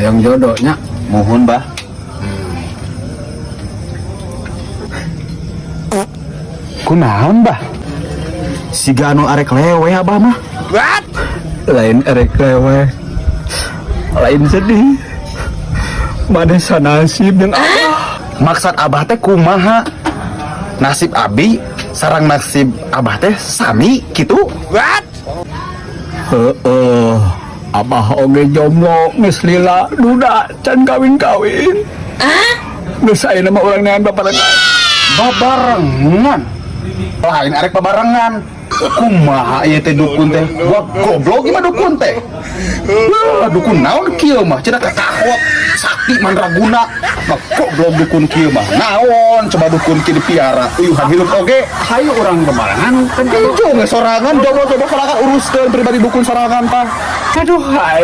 Hayang jodohnya. Mohon bah. Kunaon bah? Si Gano arek lewe abah mah. What? Lain erek lewe, lain sedih. Mana nasib yang Maksud abah teh kumaha? Nasib abi sarang nasib abah teh sami gitu? What? Abah oge jomblo geus lila duda can kawin-kawin. Geus aya nama urang neangan baparengan. Babarengan. Lain arek babarengan. Kumaha ieu teh dukun teh? Wah, goblok gimana dukun teh? Dukun naon kieu mah? Cenah kakakot sakti mandraguna. Mah goblok dukun kieu mah. Naon coba dukun kieu dipiara? Uyuhan hirup oge. Hayu urang babarengan kan Ijo nge sorangan, jomblo coba sorangan uruskeun pribadi dukun sorangan tah. aduh.